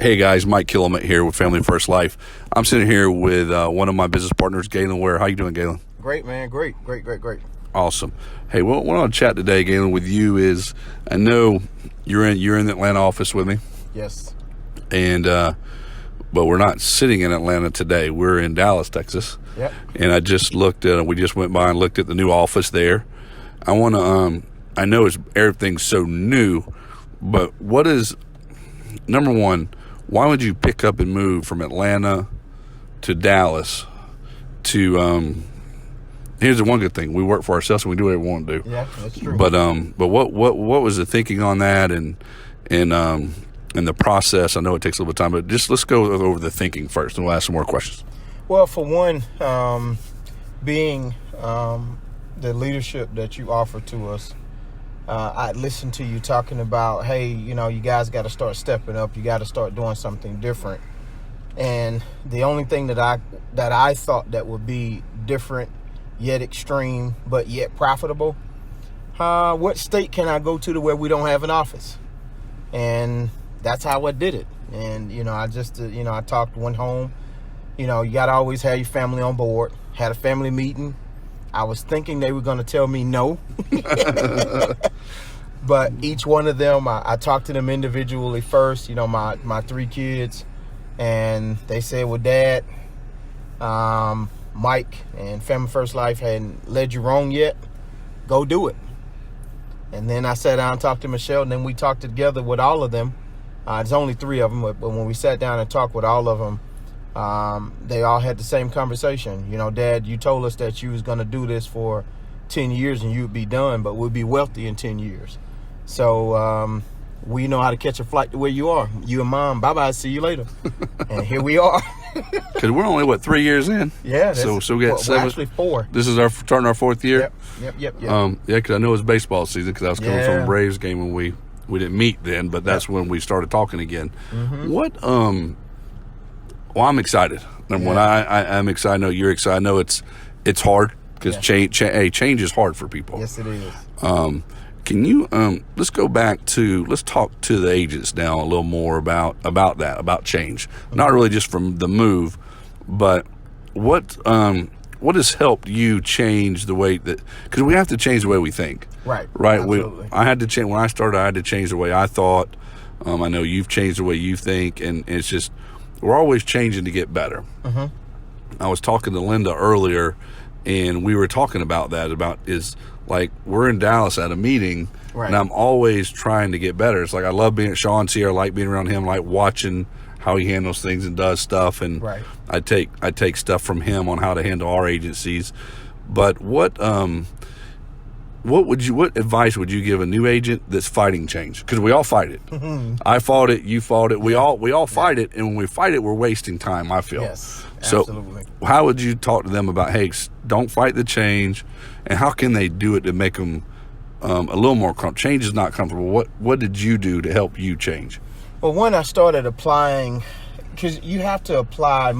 Hey guys, Mike Killamet here with Family First Life. I'm sitting here with one of my business partners, Gaylin Ware. How you doing, Gaylin? Great, man. Great. Awesome. Hey, what I want to chat today, Gaylin, with you is I know you're in the Atlanta office with me, Yes. and but we're not sitting in Atlanta today. We're in Dallas, Texas. Yep. And I just looked at. We just went by and looked at the new office there. I want to. I know everything's so new, but what is number one? Why would you pick up and move from Atlanta to Dallas to, here's the one good thing. We work for ourselves and we do what we want to do. Yeah, that's true. But what was the thinking on that and the process? I know it takes a little bit of time, but just let's go over the thinking first and we'll ask some more questions. Well, for one, being the leadership that you offer to us, I listened to you talking about, hey, you guys got to start stepping up. You got to start doing something different. And the only thing that I thought that would be different, yet extreme, but yet profitable, what state can I go to where we don't have an office? And that's how I did it. And, I went home. You got to always have your family on board. Had a family meeting. I was thinking they were going to tell me no. But each one of them, I talked to them individually first, my three kids. And they said, well, Dad, Mike and Family First Life hadn't led you wrong yet. Go do it. And then I sat down and talked to Michelle, and then we talked together with all of them. There's only three of them, but when we sat down and talked with all of them, they all had the same conversation. Dad, you told us that you was going to do this for 10 years and you'd be done, but we'll be wealthy in 10 years. So we know how to catch a flight to where you are. You and Mom, bye-bye, see you later. And here we are. Because we're only, 3 years in? Yeah. So we got seven. Actually 4. This is starting our 4th year? Yep. Yeah, because I know it's baseball season because I was coming from a Braves game when we didn't meet then, but that's when we started talking again. Mm-hmm. What, well, I'm excited. Number one, I'm excited. I know you're excited. I know it's hard because change is hard for people. Yes, it is. Can you let's talk to the agents now a little more about change. Mm-hmm. Not really just from the move, but what has helped you change the way that, because we have to change the way we think. Right. Absolutely. I had to change when I started. I had to change the way I thought. I know you've changed the way you think, and it's just we're always changing to get better. Mm-hmm. I was talking to Linda earlier, and we were talking about that. We're in Dallas at a meeting, right, and I'm always trying to get better. It's like I love being at Sean's here. I like being around him. I like watching how he handles things and does stuff. And right. I take stuff from him on how to handle our agencies. But what advice would you give a new agent that's fighting change? Because we all fight it. Mm-hmm. I fought it. You fought it. We all fight it. And when we fight it, we're wasting time, I feel. Yes, absolutely. So how would you talk to them about, hey, don't fight the change, and how can they do it to make them a little more comfortable? Change is not comfortable. What did you do to help you change? Well, when I started applying, because you have to apply,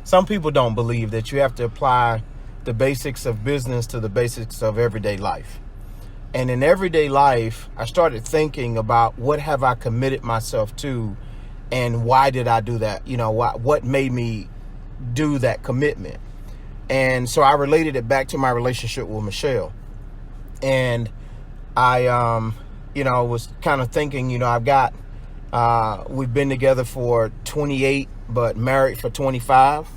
some people don't believe that you have to apply the basics of business to the basics of everyday life. And in everyday life, I started thinking about what have I committed myself to and why did I do that? What made me do that commitment? And so I related it back to my relationship with Michelle. And I, was kind of thinking, we've been together for 28, but married for 25.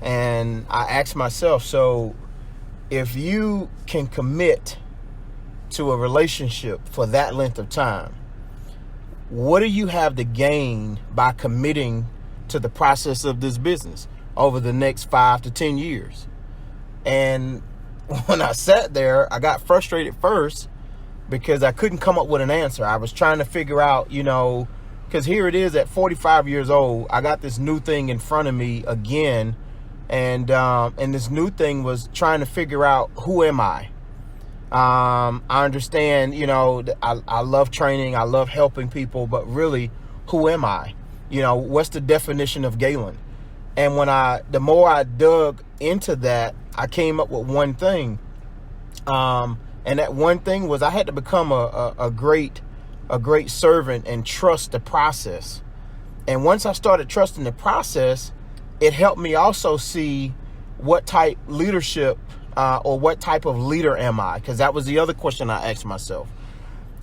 And I asked myself, so if you can commit to a relationship for that length of time, what do you have to gain by committing to the process of this business over the next 5 to 10 years? And when I sat there, I got frustrated first because I couldn't come up with an answer. I was trying to figure out, because here it is at 45 years old, I got this new thing in front of me again. And this new thing was trying to figure out, who am I? I understand, I love training. I love helping people, but really, who am I? What's the definition of Gaylin? And the more I dug into that, I came up with one thing. And that one thing was I had to become a great servant and trust the process. And once I started trusting the process, it helped me also see what type leadership or what type of leader am I? Because that was the other question I asked myself.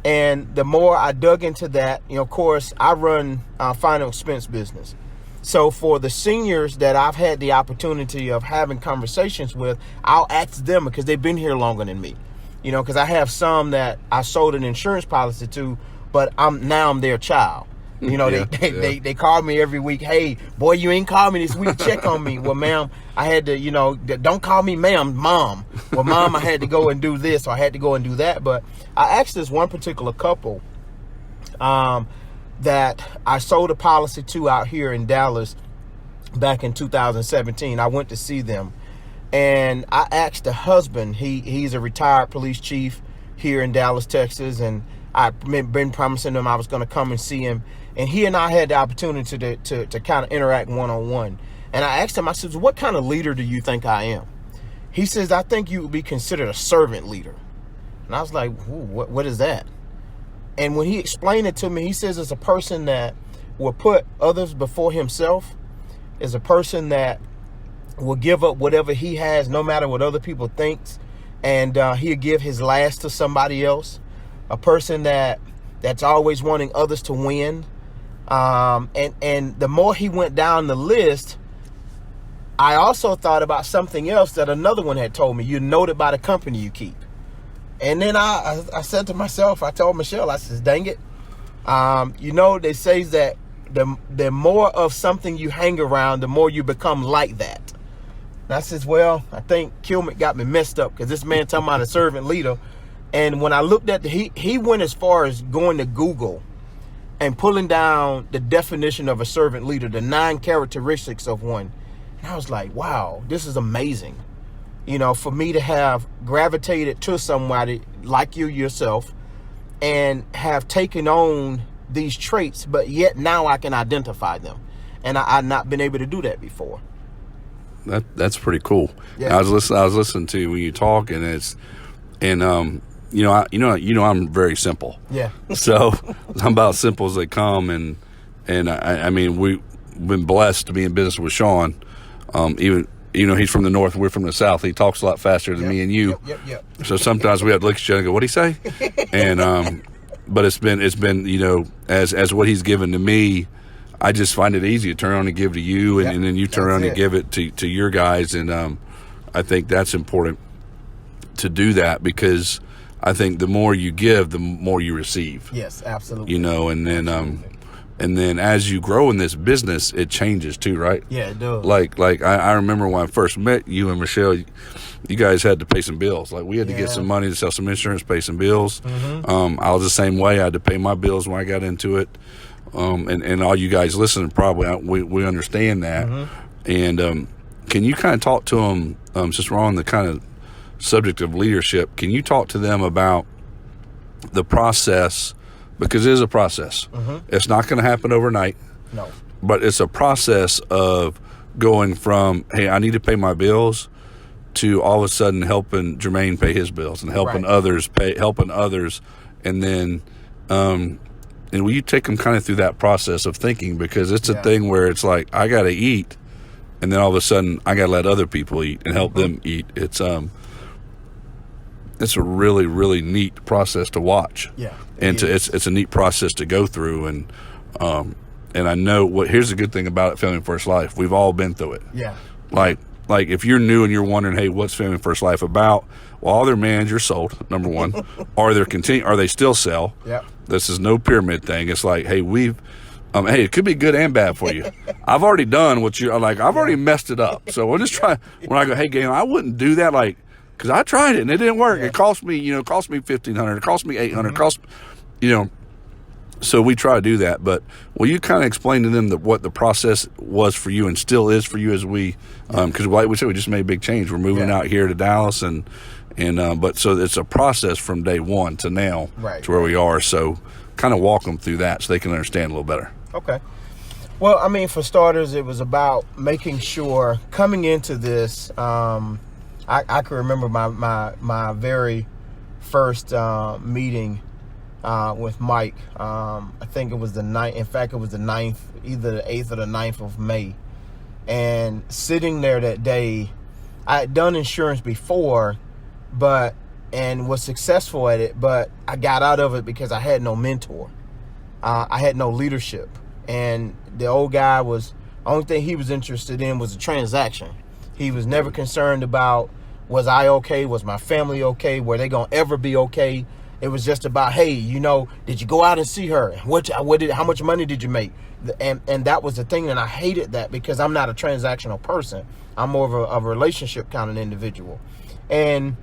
And the more I dug into that, of course, I run final expense business. So for the seniors that I've had the opportunity of having conversations with, I'll ask them because they've been here longer than me. Because I have some that I sold an insurance policy to, but I'm their child. They call me every week. Hey, boy, you ain't called me this week. Check on me. Well, ma'am, I had to, don't call me ma'am, mom. Well, mom, I had to go and do this, or I had to go and do that. But I asked this one particular couple that I sold a policy to out here in Dallas back in 2017. I went to see them. And I asked the husband, he's a retired police chief here in Dallas, Texas, and I've been promising him I was going to come and see him. And he and I had the opportunity to kind of interact one-on-one. And I asked him, I said, what kind of leader do you think I am? He says, I think you would be considered a servant leader. And I was like, what is that? And when he explained it to me, he says it's a person that will put others before himself, is a person that will give up whatever he has, no matter what other people think, and he'll give his last to somebody else. A person that's always wanting others to win. And the more he went down the list, I also thought about something else that another one had told me. You're noted by the company you keep. And then I said to myself, I told Michelle, I said, dang it. They say that the more of something you hang around, the more you become like that. And I says, well, I think Kilmick got me messed up because this man talking about a servant leader. And when I looked at he went as far as going to Google and pulling down the definition of a servant leader, the 9 characteristics of one. And I was like, wow, this is amazing. For me to have gravitated to somebody like you yourself and have taken on these traits, but yet now I can identify them. And I've not been able to do that before. That's pretty cool. Yeah. I was listening to when you talk, and I'm very simple. Yeah. So I'm about simple as they come, and I mean we've been blessed to be in business with Sean. Even he's from the north, we're from the south. He talks a lot faster than me and you. Yep. So sometimes we have to look at each other and go, "What'd he say?" And but it's been as what he's given to me. I just find it easy to turn around and give to you, and then you turn around and give it to your guys. And I think that's important to do that, because I think the more you give, the more you receive. Yes, absolutely. And then as you grow in this business, it changes too, right? Yeah, it does. Like I remember when I first met you and Michelle, you guys had to pay some bills. Like we had to get some money to sell some insurance, pay some bills. Mm-hmm. I was the same way. I had to pay my bills when I got into it. And all you guys listening probably we understand that. Mm-hmm. And can you kind of talk to them, since we're on the kind of subject of leadership, can you talk to them about the process? Because it is a process. Mm-hmm. It's not going to happen overnight. No. But it's a process of going from, hey, I need to pay my bills, to all of a sudden helping Jermaine pay his bills and helping others. And then, and will you take them kind of through that process of thinking? Because it's a thing where it's like, I got to eat, and then all of a sudden I got to let other people eat and help them eat. It's a really, really neat process to watch. Yeah. And it's a neat process to go through. And I know here's the good thing about it, Family First Life. We've all been through it. Yeah. Like if you're new and you're wondering, hey, what's Family First Life about? Well, all their managers sold, number one. Are they still sell? Yeah. This is no pyramid thing. It's like, hey, hey, it could be good and bad for you. I've already done what you're like. I've already messed it up. So we'll just try. When I go, hey, Gaylin, I wouldn't do that. Like, because I tried it and it didn't work. Yeah. It cost me $1,500. It cost me $800. Mm-hmm. So we try to do that. But will you kind of explain to them what the process was for you and still is for you as we, because like we said, we just made a big change. We're moving out here to Dallas, but so it's a process from day one to now to where we are. So kind of walk them through that so they can understand a little better. Okay. Well, I mean, for starters, it was about making sure coming into this. I can remember my very first meeting with Mike. I think it was the 9th. In fact, it was the 9th, either the 8th or the 9th of May. And sitting there that day, I had done insurance before, and was successful at it, but I got out of it because I had no mentor. I had no leadership. And the old guy only thing he was interested in was a transaction. He was never concerned about, was I okay? Was my family okay? Were they going to ever be okay? It was just about, hey, did you go out and see her? How much money did you make? And that was the thing, and I hated that because I'm not a transactional person. I'm more of a relationship kind of individual. And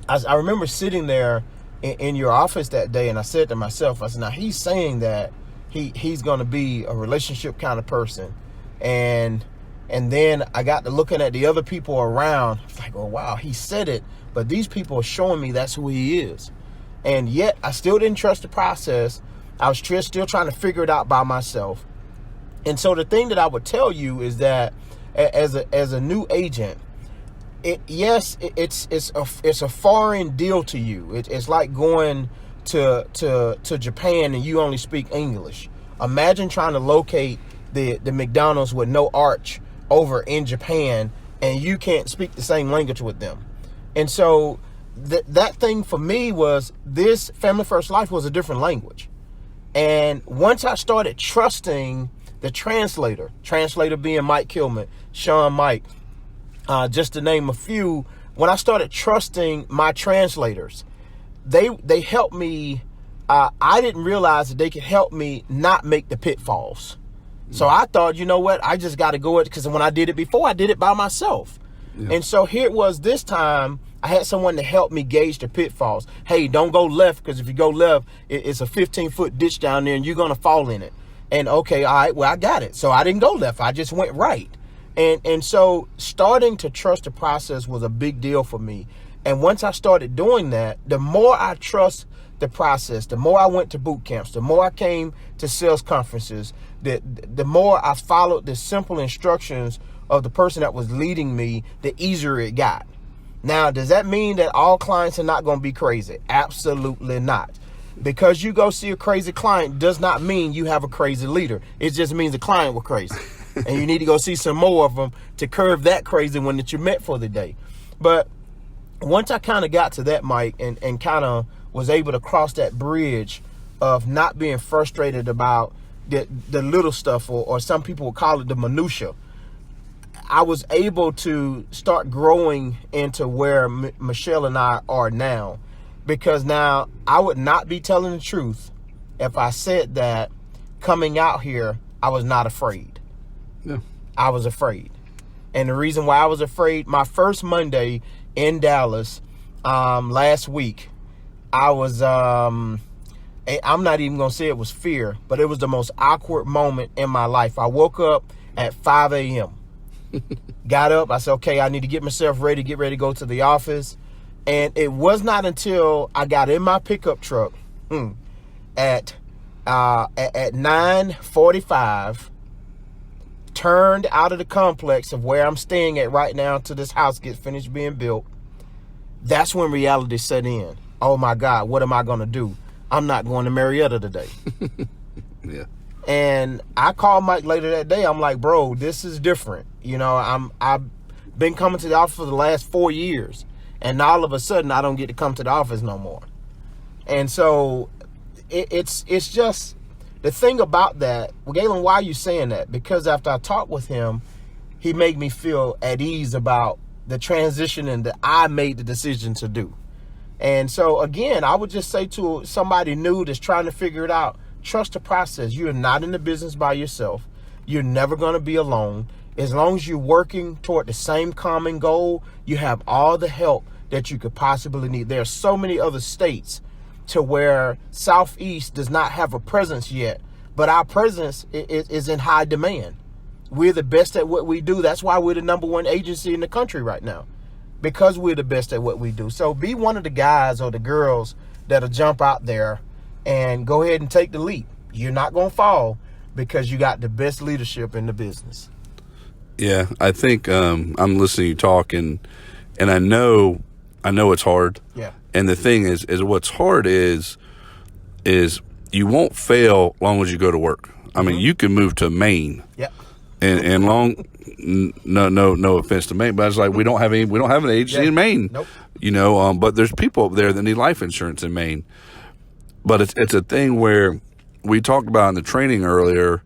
I remember sitting there in your office that day, and I said to myself, I said, now he's saying that he's going to be a relationship kind of person. And then I got to looking at the other people around. It's like, oh, wow, he said it, but these people are showing me that's who he is. And yet I still didn't trust the process. I was still trying to figure it out by myself. And so the thing that I would tell you is that as a new agent, it's a foreign deal to you. It's like going to Japan and you only speak English. Imagine trying to locate the McDonald's with no arch over in Japan and you can't speak the same language with them. And so that thing for me was, this Family First Life was a different language. And once I started trusting the translator being Mike Kilman, Sean Mike, just to name a few, when I started trusting my translators, they helped me. I didn't realize that they could help me not make the pitfalls. So I thought, you know what, I just got to go it, because when I did it before, I did it by myself. Yeah. And so here it was this time, I had someone to help me gauge the pitfalls. Hey, don't go left, because if you go left, it's a 15-foot ditch down there and you're going to fall in it. And okay, all right, well, I got it. So I didn't go left. I just went right. And so starting to trust the process was a big deal for me. And once I started doing that, the more I trust the process, the more I went to boot camps, the more I came to sales conferences, the more I followed the simple instructions of the person that was leading me, the easier it got. Now, does that mean that all clients are not going to be crazy? Absolutely not. Because you go see a crazy client does not mean you have a crazy leader. It just means the client was crazy. And you need to go see some more of them to curb that crazy one that you met for the day. But once I kind of got to that, Mike, and kind of was able to cross that bridge of not being frustrated about the little stuff, or some people would call it the minutia, I was able to start growing into where Michelle and I are now. Because now I would not be telling the truth if I said that coming out here, I was not afraid. Yeah. I was afraid. And the reason why I was afraid, my first Monday in Dallas last week, I was, I'm not even going to say it was fear, but it was the most awkward moment in my life. I woke up at 5 a.m. Got up. I said, okay, I need to get myself ready, get ready to go to the office. And it was not until I got in my pickup truck at 9:45, turned out of the complex of where I'm staying at right now till this house gets finished being built. That's when reality set in. Oh my God, what am I going to do? I'm not going to Marietta today. Yeah. And I called Mike later that day. I'm like, bro, this is different. I've been coming to the office for the last 4 years. And all of a sudden, I don't get to come to the office no more. And so it's just the thing about that. Well, Gaylin, why are you saying that? Because after I talked with him, he made me feel at ease about the transition and that I made the decision to do. And so, again, I would just say to somebody new that's trying to figure it out, trust the process. You're not in the business by yourself. You're never going to be alone. As long as you're working toward the same common goal, you have all the help that you could possibly need. There are so many other states to where Southeast does not have a presence yet, but our presence is in high demand. We're the best at what we do. That's why we're the #1 agency in the country right now, because we're the best at what we do. So be one of the guys or the girls that'll jump out there and go ahead and take the leap. You're not going to fall because you got the best leadership in the business. Yeah, I think I'm listening to you talk, and I know it's hard. Yeah. And the thing is what's hard is is you won't fail as long as you go to work. I mean, you can move to Maine. Yep. And no offense to Maine, but it's like we don't have an agency in Maine. Nope. But there's people up there that need life insurance in Maine. But it's a thing where we talked about in the training earlier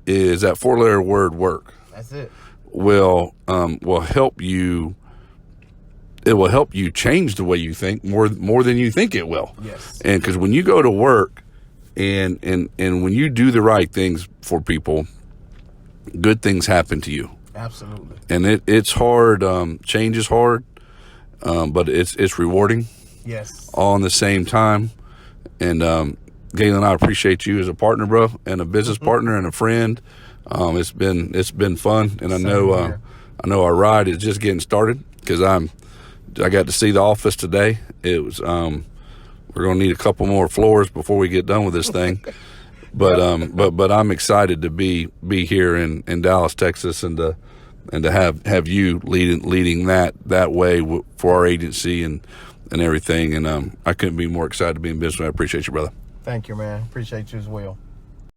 is that 4-letter word work. That's it. Will help you. It will help you change the way you think more than you think it will. Yes. And because when you go to work and when you do the right things for people, good things happen to you. Absolutely. And it's hard. Change is hard, but it's rewarding. Yes. All in the same time. And Gaylin, I appreciate you as a partner, bro, and a business partner and a friend. It's been fun, and I know our ride is just getting started because I got to see the office today. It was we're gonna need a couple more floors before we get done with this thing. But I'm excited to be here in Dallas, Texas, and to have you leading that way for our agency and everything. And I couldn't be more excited to be in business. I appreciate you, brother. Thank you, man. Appreciate you as well.